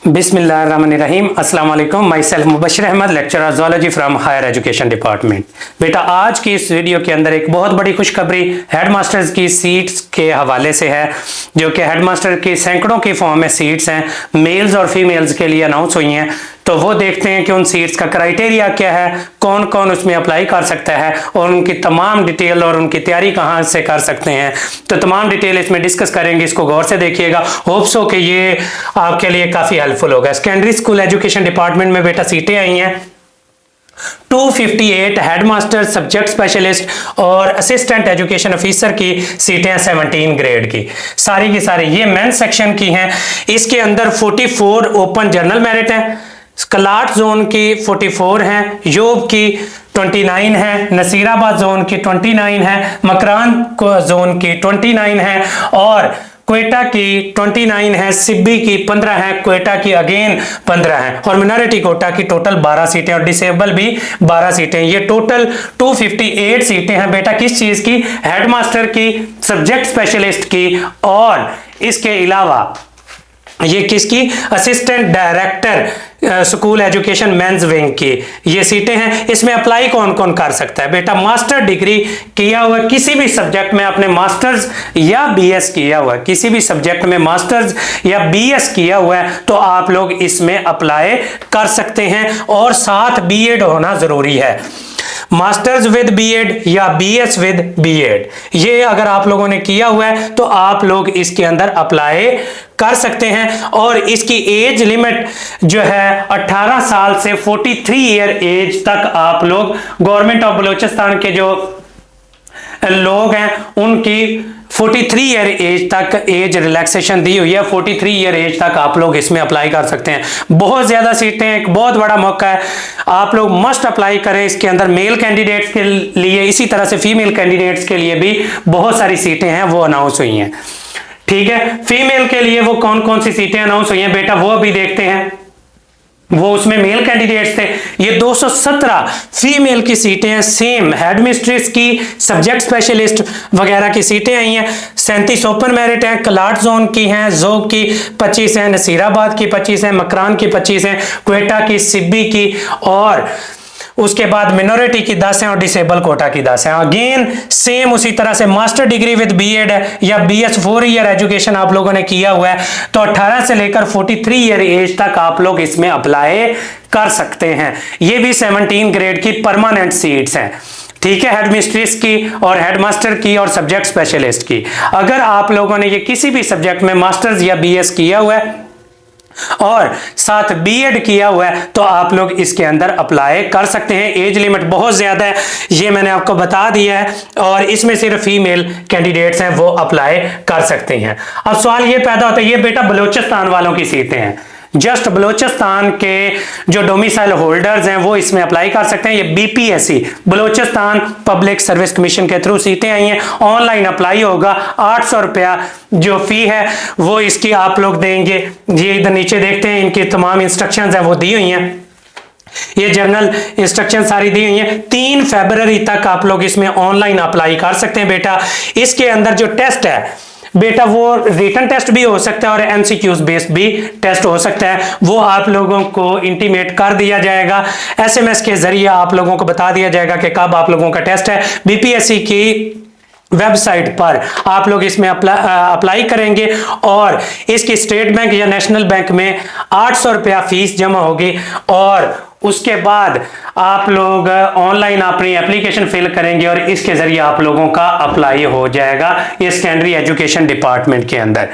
बिस्मिल्लाहिर्रहमानिर्रहीम। अस्सलाम वालेकुम। My self Mubashir Ahmad, lecturer zoology from higher education department. बेटा, आज की इस वीडियो के अंदर एक बहुत बड़ी खुशखबरी हेड मास्टर्स की सीट्स के हवाले से है, जो कि हेड मास्टर की सैकड़ों की फॉर्म में सीट्स हैं, मेल्स और फीमेल्स के लिए अनाउंस हुई हैं। तो वो देखते हैं कि उन सीट्स का क्राइटेरिया क्या है, कौन कौन उसमें अप्लाई कर सकता है और उनकी तमाम डिटेल और उनकी तैयारी कहाँ से कर सकते हैं। तो तमाम डिटेल इसमें डिस्कस करेंगे, इसको गौर से देखिएगा। होप्स हो कि ये आपके लिए काफ़ी हेल्पफुल होगा। सेकेंडरी स्कूल एजुकेशन डिपार्टमेंट में बेटा सीटें आई हैं 258 हेडमास्टर, सब्जेक्ट स्पेशलिस्ट और असिस्टेंट एजुकेशन ऑफिसर की सीटें 17 ग्रेड की, सारी की सारी ये मेन सेक्शन की हैं। इसके अंदर 44 ओपन जनरल मेरिट है, क्लाट जोन की 44 हैं, यूब की 29 है, नसीराबाद जोन की 29 है, मकरान जोन की 29 है और क्वेटा की 29 है, सिब्बी की 15 है, क्वेटा की अगेन 15 है और मिनॉरिटी कोटा की टोटल 12 सीटें और डिसेबल भी 12 सीटें। ये टोटल 258 सीटें हैं बेटा, किस चीज की? हेडमास्टर की, सब्जेक्ट स्पेशलिस्ट की और इसके अलावा ये किसकी? Assistant director school education men's wing की ये सीटें हैं। इसमें अप्लाई कौन कौन कर सकता है बेटा? मास्टर डिग्री किया हुआ किसी भी सब्जेक्ट में, आपने मास्टर्स या बीएस किया हुआ है, किसी भी सब्जेक्ट में मास्टर्स या बीएस किया हुआ है तो आप लोग इसमें अप्लाई कर सकते हैं और साथ बीएड होना जरूरी है। मास्टर्स विद बीएड या बीएस विद बीएड, ये अगर आप लोगों ने किया हुआ है तो आप लोग इसके अंदर अप्लाई कर सकते हैं। और इसकी एज लिमिट जो है 18 साल से 43 ईयर एज तक आप लोग, गवर्नमेंट ऑफ बलूचिस्तान के जो लोग हैं उनकी 43 ईयर एज तक एज रिलैक्सेशन दी हुई है। 43 ईयर एज तक आप लोग इसमें अप्लाई कर सकते हैं। बहुत ज्यादा सीटें, एक बहुत बड़ा मौका है, आप लोग मस्ट अप्लाई करें। इसके अंदर मेल कैंडिडेट्स के लिए, इसी तरह से फीमेल कैंडिडेट्स के लिए भी बहुत सारी सीटें हैं, वो अनाउंस हुई हैं। ठीक है, फीमेल के लिए वो कौन कौन सी सीटें अनाउंस हुई हैं बेटा, वो अभी देखते हैं। वो उसमें मेल कैंडिडेट्स थे, ये 217 फीमेल की सीटें हैं। सेम हेड मिस्ट्रेस की, सब्जेक्ट स्पेशलिस्ट वगैरह की सीटें आई हैं। 37 ओपन मेरिट हैं, क्लाट जोन की हैं, जोग की 25 हैं, नसीराबाद की 25 हैं, मकरान की 25 हैं, क्वेटा की, सिब्बी की और उसके बाद मिनोरिटी की 10 है और डिसेबल कोटा की 10 है। अगेन सेम उसी तरह से मास्टर डिग्री विद बीएड है या बीएस 4 ईयर एजुकेशन आप लोगों ने किया हुआ है तो 18 से लेकर 43 ईयर एज तक आप लोग इसमें अप्लाई कर सकते हैं। ये भी 17 ग्रेड की परमानेंट सीट्स हैं। ठीक है, हेड मिस्ट्रेस की और हेडमास्टर की और सब्जेक्ट स्पेशलिस्ट की। अगर आप लोगों ने ये किसी भी सब्जेक्ट में मास्टर्स या बीएस किया हुआ है और साथ बीएड किया हुआ है तो आप लोग इसके अंदर अप्लाई कर सकते हैं। एज लिमिट बहुत ज्यादा है, ये मैंने आपको बता दिया है और इसमें सिर्फ फीमेल कैंडिडेट्स हैं वो अप्लाई कर सकते हैं। अब सवाल ये पैदा होता है, ये बेटा बलूचिस्तान वालों की सीटें हैं, जस्ट बलूचिस्तान के जो डोमिसाइल होल्डर्स हैं वो इसमें अप्लाई कर सकते हैं। ये BPSC Balochistan public service commission के थ्रू सीटें आई हैं। ऑनलाइन अप्लाई होगा, 800 रुपया जो फी है वो इसकी आप लोग देंगे। ये इधर नीचे देखते हैं, इनकी तमाम इंस्ट्रक्शंस हैं वो दी हुई हैं, ये जर्नल इंस्ट्रक्शन सारी दी हुई हैं। 3 फरवरी तक आप लोग इसमें ऑनलाइन अप्लाई कर सकते हैं बेटा। इसके अंदर जो टेस्ट है बेटा वो रिटन टेस्ट भी हो सकता है और एमसीक्यूज बेस्ड भी टेस्ट हो सकता है, वो आप लोगों को इंटीमेट कर दिया जाएगा। एसएमएस के जरिए आप लोगों को बता दिया जाएगा कि कब आप लोगों का टेस्ट है। बीपीएससी की वेबसाइट पर आप लोग इसमें अप्लाई करेंगे और इसकी स्टेट बैंक या नेशनल बैंक में 800 रुपया फीस जमा होगी और उसके बाद आप लोग ऑनलाइन अपनी एप्लीकेशन फिल करेंगे और इसके जरिए आप लोगों का अप्लाई हो जाएगा ये सेकेंडरी एजुकेशन डिपार्टमेंट के अंदर।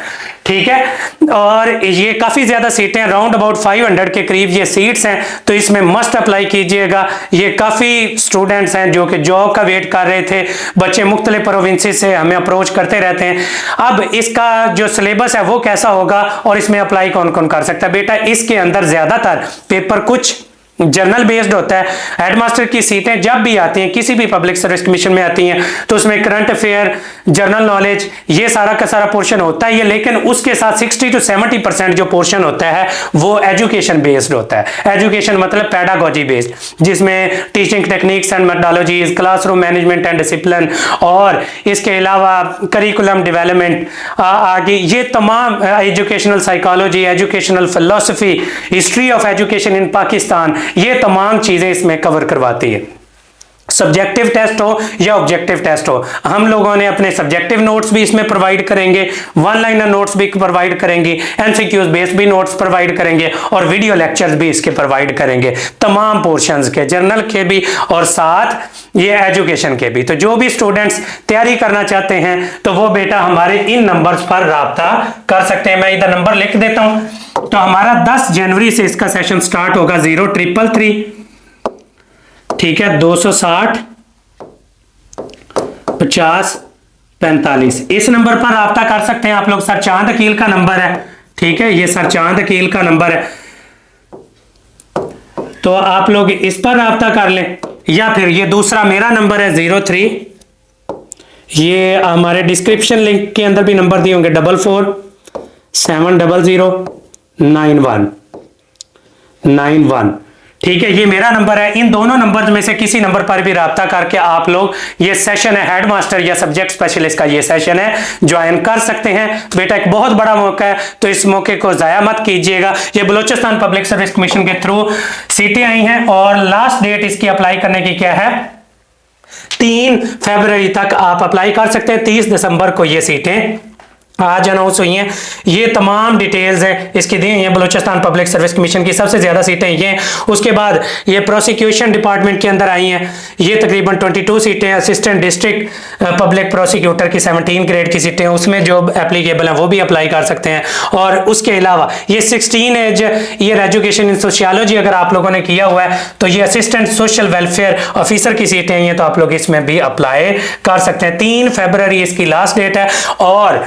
ठीक है, और ये काफ़ी ज़्यादा सीटें, राउंड अबाउट 500 के करीब ये सीट्स हैं, तो इसमें मस्ट अप्लाई कीजिएगा। ये काफ़ी स्टूडेंट्स हैं जो कि जॉब का वेट कर रहे थे, बच्चे मुख्तलिफ प्रोविंसेस से हमें अप्रोच करते रहते हैं। अब इसका जो सिलेबस है वो कैसा होगा और इसमें अप्लाई कौन कौन कर सकता है बेटा? इसके अंदर ज़्यादातर पेपर कुछ जर्नल बेस्ड होता है। हेडमास्टर की सीटें जब भी आती हैं, किसी भी पब्लिक सर्विस कमीशन में आती हैं, तो उसमें करंट अफेयर, जनरल नॉलेज, ये सारा का सारा पोर्शन होता है। ये लेकिन उसके साथ 60 to 70% जो पोर्शन होता है वो एजुकेशन बेस्ड होता है। एजुकेशन मतलब पेडागोजी बेस्ड, जिसमें teaching techniques and methodologies, classroom management and discipline, और इसके अलावा करिकुलम डेवलपमेंट, आगे ये तमाम educational psychology, educational philosophy, history of education in Pakistan, ये तमाम चीजें इसमें कवर करवाती है। सब्जेक्टिव टेस्ट हो या ऑब्जेक्टिव टेस्ट हो, हम लोगों ने अपने सब्जेक्टिव नोट्स भी इसमें प्रोवाइड करेंगे, वन लाइनर नोट्स भी प्रोवाइड करेंगे, एमसीक्यूज बेस्ड भी नोट्स प्रोवाइड करेंगे, और वीडियो लेक्चर्स भी इसके प्रोवाइड करेंगे, तमाम पोर्शंस के, जर्नल के भी और साथ ये एजुकेशन के भी। तो जो भी स्टूडेंट्स तैयारी करना चाहते हैं तो वो बेटा हमारे इन नंबर्स पर राब्ता कर सकते हैं। मैं इधर नंबर लिख देता हूं। तो हमारा 10 जनवरी से इसका सेशन स्टार्ट होगा, 0333, ठीक है, 260 50 45। इस नंबर पर राब्ता कर सकते हैं आप लोग। सर चांद अकील का नंबर है, ठीक है, ये सर चांद अकील का नंबर है, तो आप लोग इस पर राब्ता कर लें, या फिर ये दूसरा मेरा नंबर है 03, ये हमारे डिस्क्रिप्शन लिंक के अंदर भी नंबर दिए होंगे, 44 700 9191, ठीक है, ये मेरा नंबर है। इन दोनों नंबर में से किसी नंबर पर भी राब्ता करके आप लोग, ये सेशन है हेडमास्टर या सब्जेक्ट स्पेशलिस्ट का, ये सेशन है, ज्वाइन कर सकते हैं। बेटा एक बहुत बड़ा मौका है, तो इस मौके को जाया मत कीजिएगा। ये बलूचिस्तान पब्लिक सर्विस कमीशन के थ्रू सीटें आई हैं, और लास्ट डेट इसकी अप्लाई करने की क्या है, 3 फरवरी तक आप अप्लाई कर सकते हैं। 30 दिसंबर को ये सीटें आज अनाउंस हुई हैं। ये तमाम डिटेल्स हैं इसकी दी हैं बलूचिस्तान पब्लिक सर्विस कमीशन की, सबसे ज़्यादा सीटें ये हैं। उसके बाद ये प्रोसिक्यूशन डिपार्टमेंट के अंदर आई हैं, ये तकरीबन 22 सीटें, असिस्टेंट डिस्ट्रिक्ट पब्लिक प्रोसिक्यूटर की 17 ग्रेड की सीटें, उसमें जो एप्लीकेबल हैं वो भी अप्लाई कर सकते हैं। और उसके अलावा ये 16 age year education in sociology अगर आप लोगों ने किया हुआ है तो ये असिस्टेंट सोशल वेलफेयर ऑफिसर की सीटें आई हैं, तो आप लोग इसमें भी अप्लाई कर सकते हैं। 3 फरवरी इसकी लास्ट डेट है, और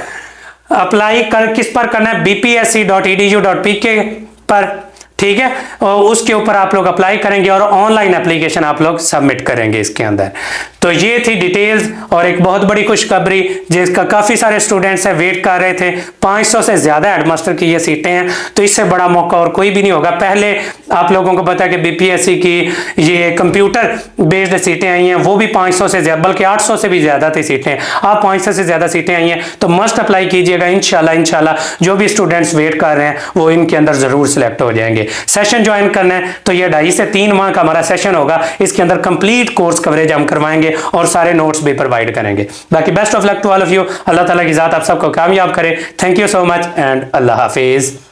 अप्लाई कर किस पर करना है, bpsc.edu.pk पर, ठीक है, और उसके ऊपर आप लोग अप्लाई करेंगे और ऑनलाइन एप्लीकेशन आप लोग सबमिट करेंगे इसके अंदर। तो ये थी डिटेल्स, और एक बहुत बड़ी खुशखबरी जिसका काफ़ी सारे स्टूडेंट्स हैं वेट कर रहे थे। 500 से ज़्यादा हेडमास्टर की ये सीटें हैं, तो इससे बड़ा मौका और कोई भी नहीं होगा। पहले आप लोगों को पता है कि बीपीएससी की ये कंप्यूटर बेस्ड सीटें आई हैं, वो भी 500 से ज़्यादा, बल्कि 800 से भी ज़्यादा थी सीटें। अब 500 से ज़्यादा सीटें आई हैं, तो मस्ट अप्लाई कीजिएगा। इंशाल्लाह जो भी स्टूडेंट्स वेट कर रहे हैं वो इनके अंदर ज़रूर सिलेक्ट हो जाएंगे। सेशन ज्वाइन करना है तो ये 2.5 से 3 माह का हमारा सेशन होगा, इसके अंदर कंप्लीट कोर्स कवरेज हम करवाएंगे और सारे नोट्स भी प्रोवाइड करेंगे। बाकी best of luck to all of you. Allah ताला की ज़ात आप सबको कामयाब करे। Thank you so much and Allah Hafiz.